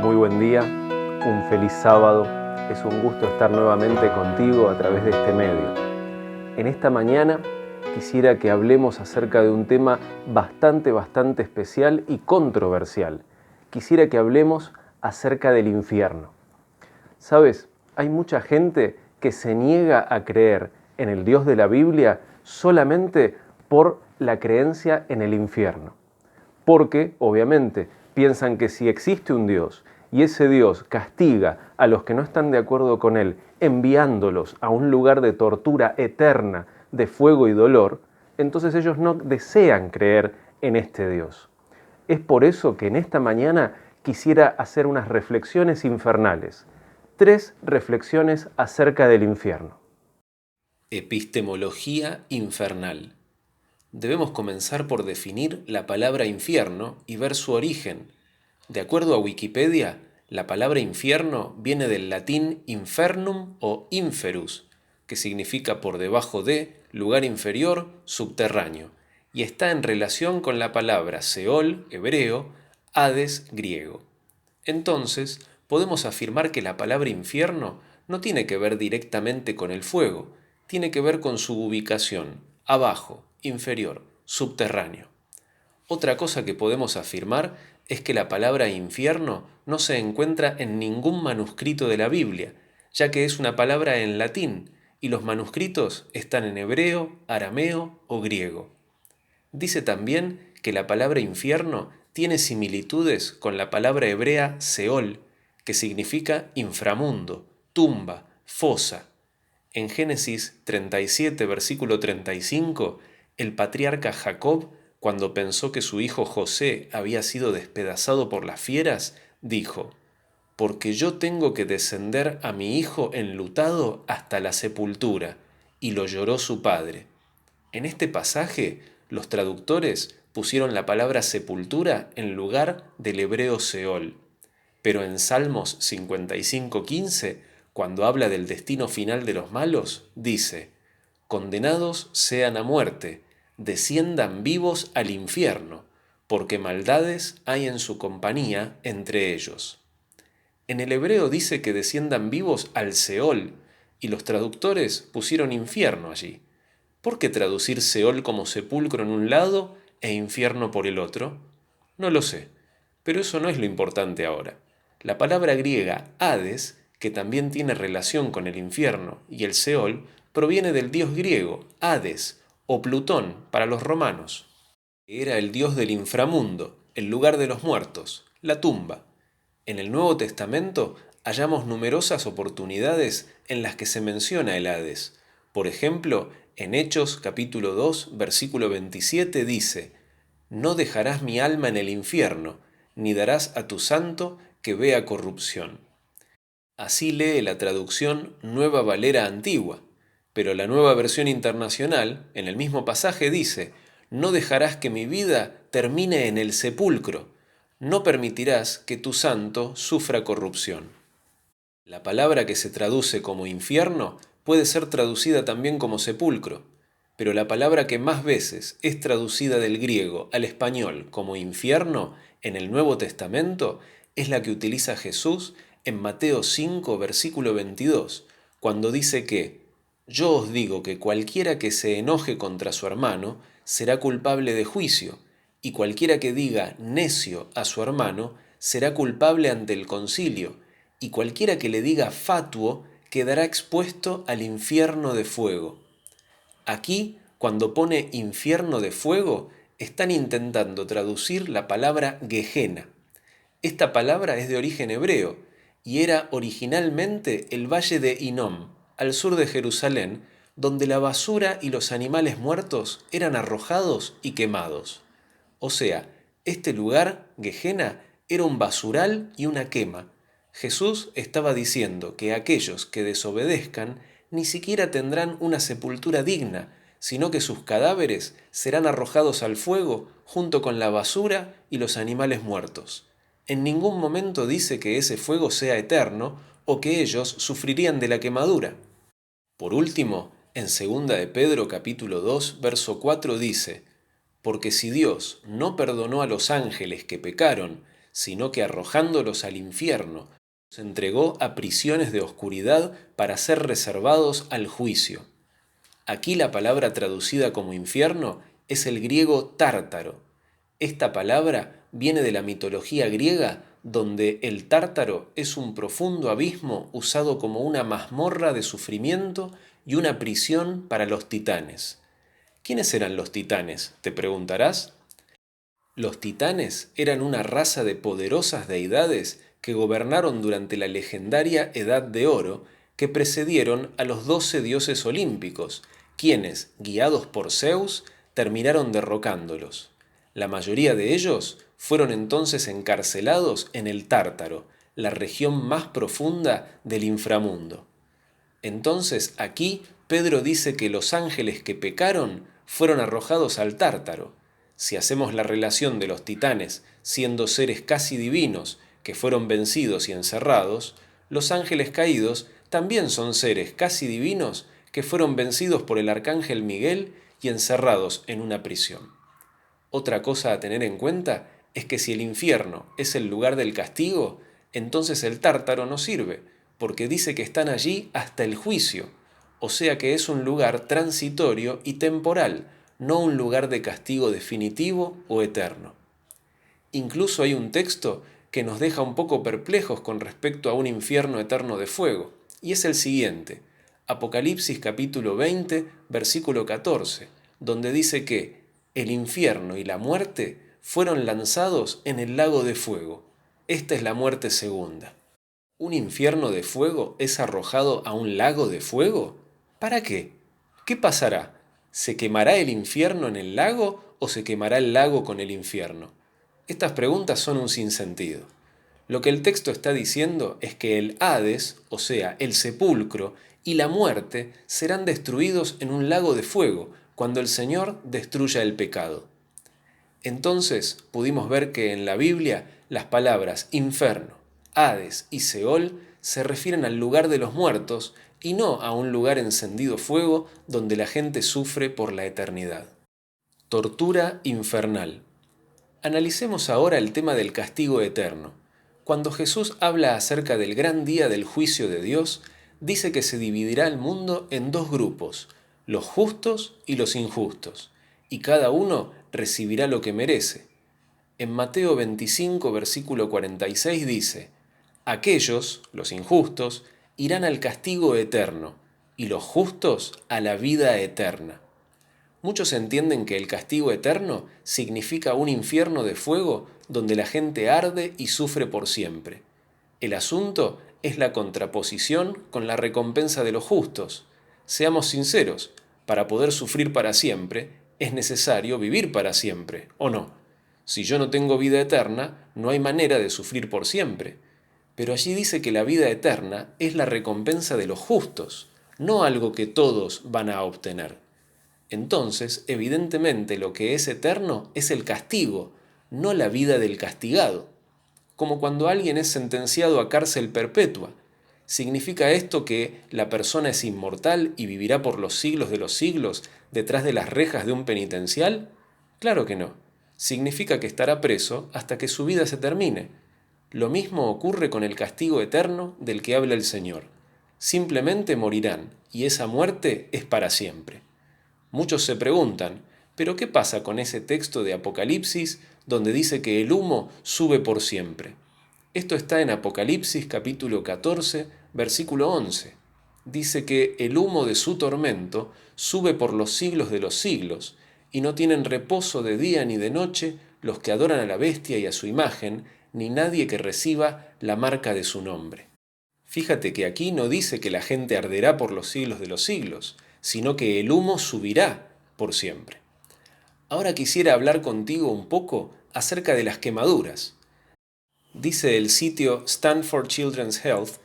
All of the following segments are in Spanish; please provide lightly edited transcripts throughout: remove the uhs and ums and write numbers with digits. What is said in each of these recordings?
Muy buen día, un feliz sábado. Es un gusto estar nuevamente contigo a través de este medio. En esta mañana quisiera que hablemos acerca de un tema bastante especial y controversial. Quisiera que hablemos acerca del infierno. ¿Sabes? Hay mucha gente que se niega a creer en el Dios de la Biblia solamente por la creencia en el infierno. Porque, obviamente, piensan que si existe un Dios y ese Dios castiga a los que no están de acuerdo con Él, enviándolos a un lugar de tortura eterna, de fuego y dolor, entonces ellos no desean creer en este Dios. Es por eso que en esta mañana quisiera hacer unas reflexiones infernales. 3 reflexiones acerca del infierno. Epistemología infernal. Debemos comenzar por definir la palabra infierno y ver su origen. De acuerdo a Wikipedia, la palabra infierno viene del latín infernum o inferus, que significa por debajo de, lugar inferior, subterráneo, y está en relación con la palabra Seol, hebreo, Hades, griego. Entonces, podemos afirmar que la palabra infierno no tiene que ver directamente con el fuego, tiene que ver con su ubicación, abajo, inferior, subterráneo. Otra cosa que podemos afirmar es que la palabra infierno no se encuentra en ningún manuscrito de la Biblia, ya que es una palabra en latín y los manuscritos están en hebreo, arameo o griego. Dice también que la palabra infierno tiene similitudes con la palabra hebrea Seol, que significa inframundo, tumba, fosa. En Génesis 37, versículo 35, el patriarca Jacob, cuando pensó que su hijo José había sido despedazado por las fieras, dijo: «Porque yo tengo que descender a mi hijo enlutado hasta la sepultura», y lo lloró su padre. En este pasaje, los traductores pusieron la palabra sepultura en lugar del hebreo Seol. Pero en Salmos 55:15, cuando habla del destino final de los malos, dice: «Condenados sean a muerte, desciendan vivos al infierno, porque maldades hay en su compañía entre ellos». En el hebreo dice que desciendan vivos al Seol, y los traductores pusieron infierno allí. ¿Por qué traducir Seol como sepulcro en un lado e infierno por el otro? No lo sé, pero eso no es lo importante ahora. La palabra griega Hades, que también tiene relación con el infierno y el Seol, proviene del dios griego Hades o Plutón para los romanos. Era el dios del inframundo, el lugar de los muertos, la tumba. En el Nuevo Testamento hallamos numerosas oportunidades en las que se menciona el Hades. Por ejemplo, en Hechos capítulo 2, versículo 27 dice: «No dejarás mi alma en el infierno, ni darás a tu santo que vea corrupción». Así lee la traducción Nueva Valera Antigua, pero la Nueva Versión Internacional, en el mismo pasaje, dice: «No dejarás que mi vida termine en el sepulcro, no permitirás que tu santo sufra corrupción». La palabra que se traduce como infierno puede ser traducida también como sepulcro, pero la palabra que más veces es traducida del griego al español como infierno en el Nuevo Testamento es la que utiliza Jesús en Mateo 5, versículo 22, cuando dice que «Yo os digo que cualquiera que se enoje contra su hermano será culpable de juicio, y cualquiera que diga necio a su hermano será culpable ante el concilio, y cualquiera que le diga fatuo quedará expuesto al infierno de fuego». Aquí, cuando pone infierno de fuego, están intentando traducir la palabra Gehenna. Esta palabra es de origen hebreo y era originalmente el valle de Hinnom, al sur de Jerusalén, donde la basura y los animales muertos eran arrojados y quemados. O sea, este lugar, Gehenna, era un basural y una quema. Jesús estaba diciendo que aquellos que desobedezcan ni siquiera tendrán una sepultura digna, sino que sus cadáveres serán arrojados al fuego junto con la basura y los animales muertos. En ningún momento dice que ese fuego sea eterno o que ellos sufrirían de la quemadura. Por último, en 2 de Pedro capítulo 2, verso 4 dice: «Porque si Dios no perdonó a los ángeles que pecaron, sino que arrojándolos al infierno, los entregó a prisiones de oscuridad para ser reservados al juicio. Aquí la palabra traducida como infierno es el griego tártaro. Esta palabra viene de la mitología griega, donde el tártaro es un profundo abismo usado como una mazmorra de sufrimiento y una prisión para los titanes. ¿Quiénes eran los titanes?, te preguntarás. Los titanes eran una raza de poderosas deidades que gobernaron durante la legendaria Edad de Oro que precedieron a los 12 dioses olímpicos, quienes, guiados por Zeus, terminaron derrocándolos. La mayoría de ellos fueron entonces encarcelados en el Tártaro, la región más profunda del inframundo. Entonces aquí Pedro dice que los ángeles que pecaron fueron arrojados al Tártaro. Si hacemos la relación de los titanes siendo seres casi divinos que fueron vencidos y encerrados, los ángeles caídos también son seres casi divinos que fueron vencidos por el arcángel Miguel y encerrados en una prisión. Otra cosa a tener en cuenta es que si el infierno es el lugar del castigo, entonces el Tártaro no sirve, porque dice que están allí hasta el juicio, o sea que es un lugar transitorio y temporal, no un lugar de castigo definitivo o eterno. Incluso hay un texto que nos deja un poco perplejos con respecto a un infierno eterno de fuego, y es el siguiente, Apocalipsis capítulo 20, versículo 14, donde dice que el infierno y la muerte fueron lanzados en el lago de fuego. Esta es la muerte segunda. ¿Un infierno de fuego es arrojado a un lago de fuego? ¿Para qué? ¿Qué pasará? ¿Se quemará el infierno en el lago o se quemará el lago con el infierno? Estas preguntas son un sinsentido. Lo que el texto está diciendo es que el Hades, o sea, el sepulcro, y la muerte serán destruidos en un lago de fuego cuando el Señor destruya el pecado. Entonces pudimos ver que en la Biblia las palabras infierno, Hades y Seol se refieren al lugar de los muertos y no a un lugar encendido fuego donde la gente sufre por la eternidad. Tortura infernal. Analicemos ahora el tema del castigo eterno. Cuando Jesús habla acerca del gran día del juicio de Dios, dice que se dividirá el mundo en dos grupos, los justos y los injustos, y cada uno recibirá lo que merece. En Mateo 25, versículo 46 dice, aquellos, los injustos, irán al castigo eterno, y los justos a la vida eterna. Muchos entienden que el castigo eterno significa un infierno de fuego donde la gente arde y sufre por siempre. El asunto es la contraposición con la recompensa de los justos. Seamos sinceros, para poder sufrir para siempre es necesario vivir para siempre, ¿o no? Si yo no tengo vida eterna, no hay manera de sufrir por siempre. Pero allí dice que la vida eterna es la recompensa de los justos, no algo que todos van a obtener. Entonces, evidentemente, lo que es eterno es el castigo, no la vida del castigado. Como cuando alguien es sentenciado a cárcel perpetua. ¿Significa esto que la persona es inmortal y vivirá por los siglos de los siglos detrás de las rejas de un penitencial? Claro que no. Significa que estará preso hasta que su vida se termine. Lo mismo ocurre con el castigo eterno del que habla el Señor. Simplemente morirán, y esa muerte es para siempre. Muchos se preguntan, ¿pero qué pasa con ese texto de Apocalipsis donde dice que el humo sube por siempre? Esto está en Apocalipsis capítulo 14, versículo 11. Dice que el humo de su tormento sube por los siglos de los siglos, y no tienen reposo de día ni de noche los que adoran a la bestia y a su imagen, ni nadie que reciba la marca de su nombre. Fíjate que aquí no dice que la gente arderá por los siglos de los siglos, sino que el humo subirá por siempre. Ahora quisiera hablar contigo un poco acerca de las quemaduras. Dice el sitio Stanford Children's Health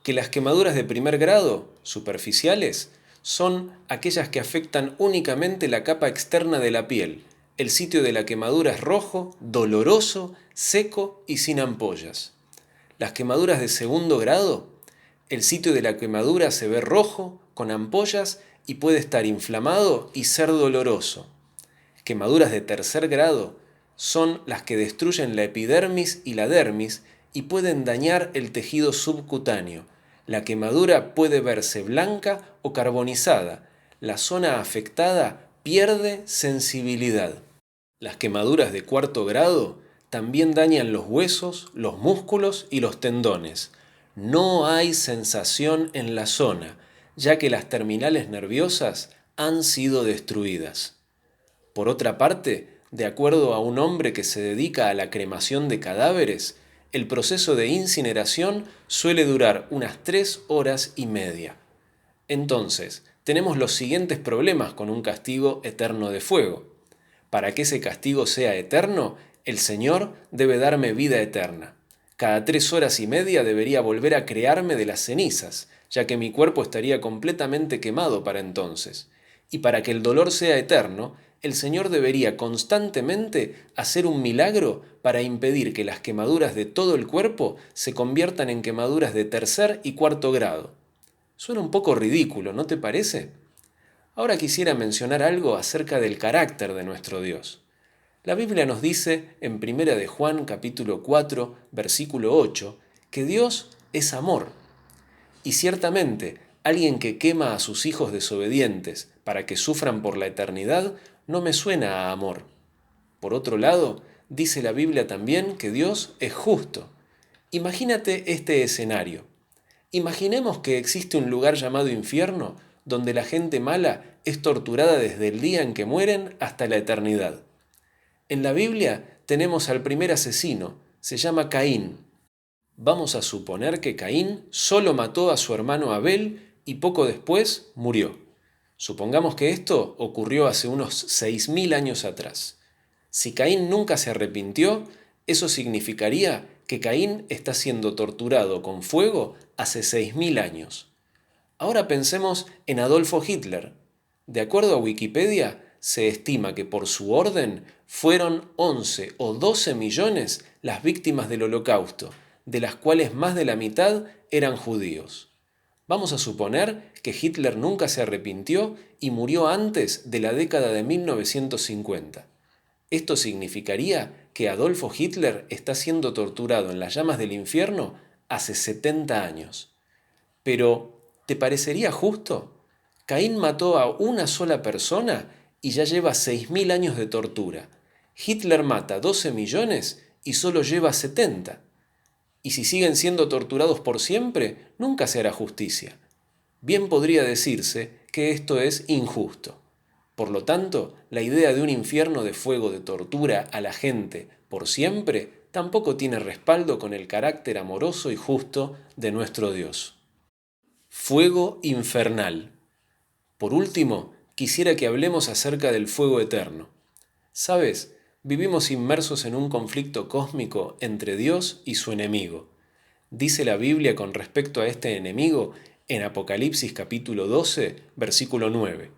que las quemaduras de primer grado, superficiales, son aquellas que afectan únicamente la capa externa de la piel. El sitio de la quemadura es rojo, doloroso, seco y sin ampollas. Las quemaduras de segundo grado, el sitio de la quemadura se ve rojo, con ampollas y puede estar inflamado y ser doloroso. Quemaduras de tercer grado son las que destruyen la epidermis y la dermis y pueden dañar el tejido subcutáneo. La quemadura puede verse blanca o carbonizada. La zona afectada pierde sensibilidad. Las quemaduras de cuarto grado también dañan los huesos, los músculos y los tendones. No hay sensación en la zona, ya que las terminales nerviosas han sido destruidas. Por otra parte, de acuerdo a un hombre que se dedica a la cremación de cadáveres, el proceso de incineración suele durar unas 3 horas y media. Entonces, tenemos los siguientes problemas con un castigo eterno de fuego. Para que ese castigo sea eterno, el Señor debe darme vida eterna. Cada 3 horas y media debería volver a crearme de las cenizas, ya que mi cuerpo estaría completamente quemado para entonces. Y para que el dolor sea eterno, el Señor debería constantemente hacer un milagro para impedir que las quemaduras de todo el cuerpo se conviertan en quemaduras de tercer y cuarto grado. Suena un poco ridículo, ¿no te parece? Ahora quisiera mencionar algo acerca del carácter de nuestro Dios. La Biblia nos dice en 1 de Juan capítulo 4, versículo 8, que Dios es amor. Y ciertamente, alguien que quema a sus hijos desobedientes para que sufran por la eternidad no me suena a amor. Por otro lado, dice la Biblia también que Dios es justo. Imagínate este escenario. Imaginemos que existe un lugar llamado infierno donde la gente mala es torturada desde el día en que mueren hasta la eternidad. En la Biblia tenemos al primer asesino, se llama Caín. Vamos a suponer que Caín solo mató a su hermano Abel y poco después murió. Supongamos que esto ocurrió hace unos 6.000 años atrás. Si Caín nunca se arrepintió, eso significaría que Caín está siendo torturado con fuego hace 6.000 años. Ahora pensemos en Adolfo Hitler. De acuerdo a Wikipedia, se estima que por su orden fueron 11 o 12 millones las víctimas del Holocausto, de las cuales más de la mitad eran judíos. Vamos a suponer que Hitler nunca se arrepintió y murió antes de la década de 1950. Esto significaría que Adolfo Hitler está siendo torturado en las llamas del infierno hace 70 años. Pero, ¿te parecería justo? Caín mató a una sola persona y ya lleva 6.000 años de tortura. Hitler mata 12 millones y solo lleva 70. Y si siguen siendo torturados por siempre, nunca se hará justicia. Bien podría decirse que esto es injusto. Por lo tanto, la idea de un infierno de fuego de tortura a la gente por siempre tampoco tiene respaldo con el carácter amoroso y justo de nuestro Dios. Fuego infernal. Por último, quisiera que hablemos acerca del fuego eterno. ¿Sabes? Vivimos inmersos en un conflicto cósmico entre Dios y su enemigo. Dice la Biblia con respecto a este enemigo en Apocalipsis capítulo 12, versículo 9.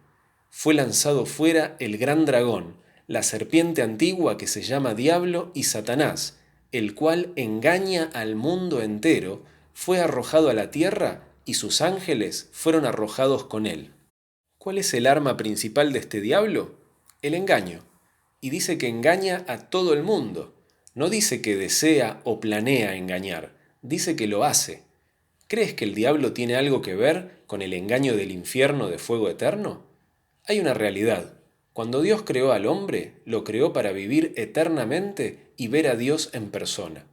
Fue lanzado fuera el gran dragón, la serpiente antigua que se llama Diablo y Satanás, el cual engaña al mundo entero, fue arrojado a la tierra y sus ángeles fueron arrojados con él. ¿Cuál es el arma principal de este diablo? El engaño. Y dice que engaña a todo el mundo. No dice que desea o planea engañar, dice que lo hace. ¿Crees que el diablo tiene algo que ver con el engaño del infierno de fuego eterno? Hay una realidad. Cuando Dios creó al hombre, lo creó para vivir eternamente y ver a Dios en persona.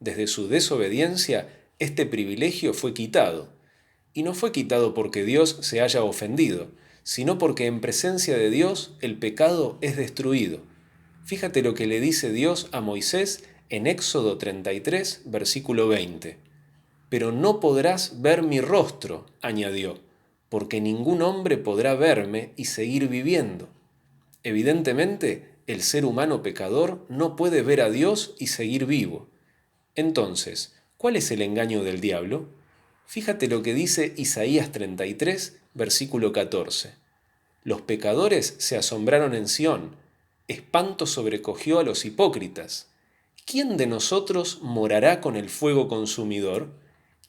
Desde su desobediencia, este privilegio fue quitado. Y no fue quitado porque Dios se haya ofendido, sino porque en presencia de Dios el pecado es destruido. Fíjate lo que le dice Dios a Moisés en Éxodo 33, versículo 20. Pero no podrás ver mi rostro, añadió, porque ningún hombre podrá verme y seguir viviendo. Evidentemente, el ser humano pecador no puede ver a Dios y seguir vivo. Entonces, ¿cuál es el engaño del diablo? Fíjate lo que dice Isaías 33, versículo 14. Los pecadores se asombraron en Sión, espanto sobrecogió a los hipócritas. ¿Quién de nosotros morará con el fuego consumidor?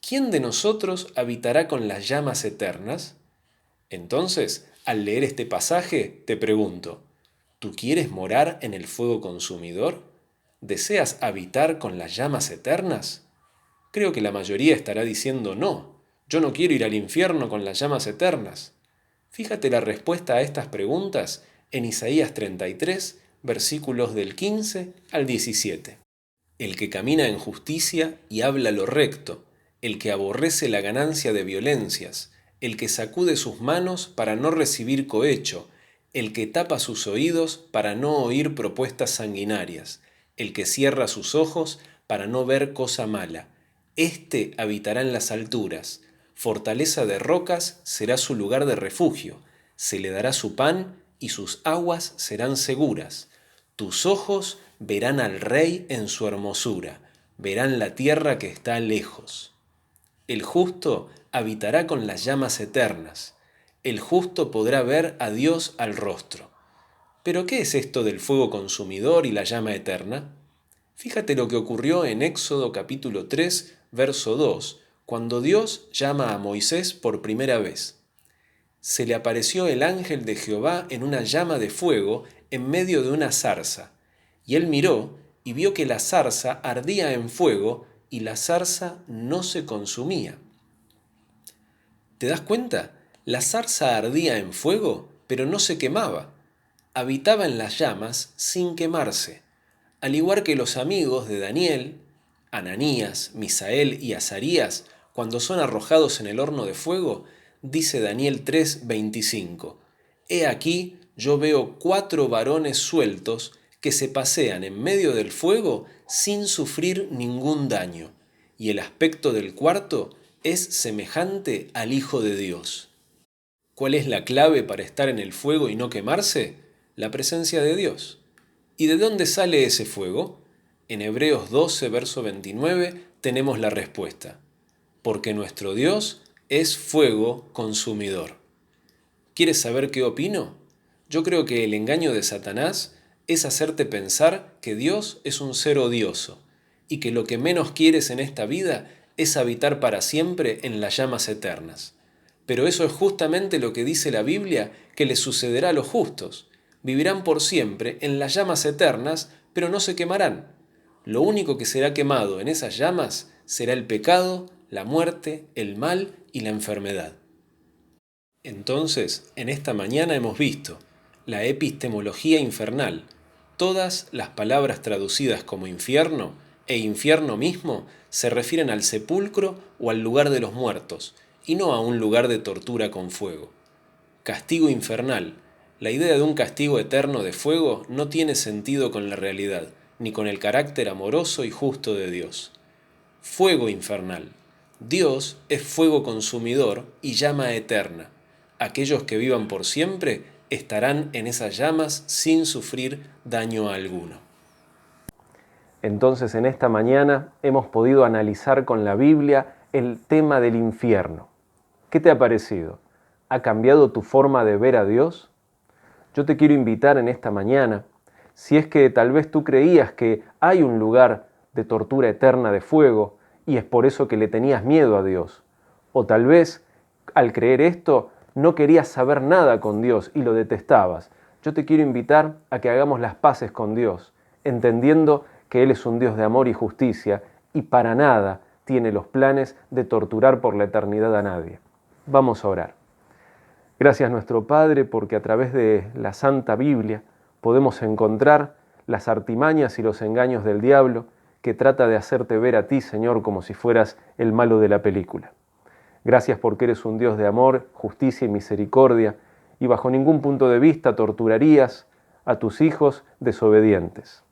¿Quién de nosotros habitará con las llamas eternas? Entonces, al leer este pasaje, te pregunto, ¿Tú quieres morar en el fuego consumidor? ¿Deseas habitar con las llamas eternas? Creo que la mayoría estará diciendo no, yo no quiero ir al infierno con las llamas eternas. Fíjate la respuesta a estas preguntas en Isaías 33, versículos del 15 al 17. El que camina en justicia y habla lo recto, el que aborrece la ganancia de violencias, el que sacude sus manos para no recibir cohecho, el que tapa sus oídos para no oír propuestas sanguinarias, el que cierra sus ojos para no ver cosa mala. Éste habitará en las alturas, fortaleza de rocas será su lugar de refugio, se le dará su pan y sus aguas serán seguras. Tus ojos verán al Rey en su hermosura, verán la tierra que está lejos. El justo habitará con las llamas eternas, el justo podrá ver a Dios al rostro. ¿Pero qué es esto del fuego consumidor y la llama eterna? Fíjate lo que ocurrió en Éxodo capítulo 3, verso 2, cuando Dios llama a Moisés por primera vez. Se le apareció el ángel de Jehová en una llama de fuego en medio de una zarza, y él miró y vio que la zarza ardía en fuego y la zarza no se consumía. ¿Te das cuenta? La zarza ardía en fuego, pero no se quemaba. Habitaba en las llamas sin quemarse. Al igual que los amigos de Daniel, Ananías, Misael y Azarías, cuando son arrojados en el horno de fuego, dice Daniel 3:25, He aquí, yo veo 4 varones sueltos que se pasean en medio del fuego sin sufrir ningún daño, y el aspecto del cuarto es semejante al Hijo de Dios. ¿Cuál es la clave para estar en el fuego y no quemarse? La presencia de Dios. ¿Y de dónde sale ese fuego? En Hebreos 12, verso 29, tenemos la respuesta. Porque nuestro Dios es fuego consumidor. ¿Quieres saber qué opino? Yo creo que el engaño de Satanás es hacerte pensar que Dios es un ser odioso y que lo que menos quieres en esta vida es habitar para siempre en las llamas eternas. Pero eso es justamente lo que dice la Biblia que les sucederá a los justos. Vivirán por siempre en las llamas eternas, pero no se quemarán. Lo único que será quemado en esas llamas será el pecado, la muerte, el mal y la enfermedad. Entonces, en esta mañana hemos visto la epistemología infernal. Todas las palabras traducidas como infierno e infierno mismo se refieren al sepulcro o al lugar de los muertos, y no a un lugar de tortura con fuego. Castigo infernal. La idea de un castigo eterno de fuego no tiene sentido con la realidad, ni con el carácter amoroso y justo de Dios. Fuego infernal. Dios es fuego consumidor y llama eterna. Aquellos que vivan por siempre estarán en esas llamas sin sufrir daño alguno. Entonces, en esta mañana hemos podido analizar con la Biblia el tema del infierno. ¿Qué te ha parecido? ¿Ha cambiado tu forma de ver a Dios? Yo te quiero invitar en esta mañana, si es que tal vez tú creías que hay un lugar de tortura eterna de fuego y es por eso que le tenías miedo a Dios, o tal vez al creer esto no querías saber nada con Dios y lo detestabas, yo te quiero invitar a que hagamos las paces con Dios, entendiendo que Él es un Dios de amor y justicia y para nada tiene los planes de torturar por la eternidad a nadie. Vamos a orar. Gracias nuestro Padre porque a través de la Santa Biblia podemos encontrar las artimañas y los engaños del diablo que trata de hacerte ver a ti, Señor, como si fueras el malo de la película. Gracias porque eres un Dios de amor, justicia y misericordia y bajo ningún punto de vista torturarías a tus hijos desobedientes.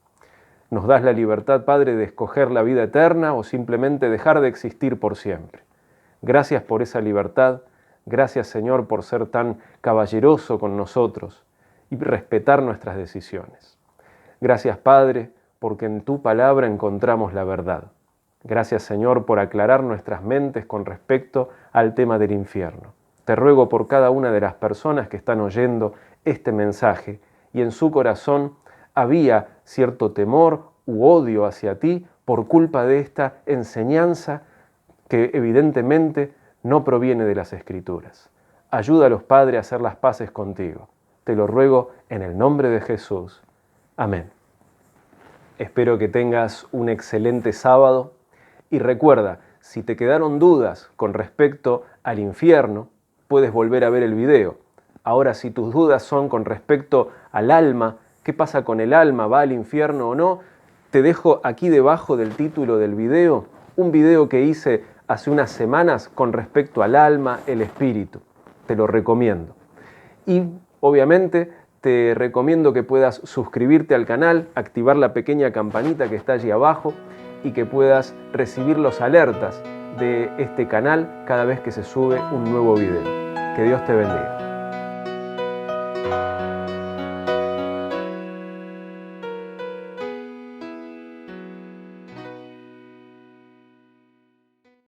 Nos das la libertad, Padre, de escoger la vida eterna o simplemente dejar de existir por siempre. Gracias por esa libertad. Gracias, Señor, por ser tan caballeroso con nosotros y respetar nuestras decisiones. Gracias, Padre, porque en tu palabra encontramos la verdad. Gracias, Señor, por aclarar nuestras mentes con respecto al tema del infierno. Te ruego por cada una de las personas que están oyendo este mensaje y en su corazón había cierto temor u odio hacia ti por culpa de esta enseñanza que evidentemente no proviene de las Escrituras. Ayúdalos, Padre, a hacer las paces contigo. Te lo ruego en el nombre de Jesús. Amén. Espero que tengas un excelente sábado y recuerda, si te quedaron dudas con respecto al infierno, puedes volver a ver el video. Ahora, si tus dudas son con respecto al alma, ¿qué pasa con el alma? ¿Va al infierno o no? Te dejo aquí debajo del título del video un video que hice hace unas semanas con respecto al alma, el espíritu. Te lo recomiendo. Y obviamente te recomiendo que puedas suscribirte al canal, activar la pequeña campanita que está allí abajo y que puedas recibir los alertas de este canal cada vez que se sube un nuevo video. Que Dios te bendiga.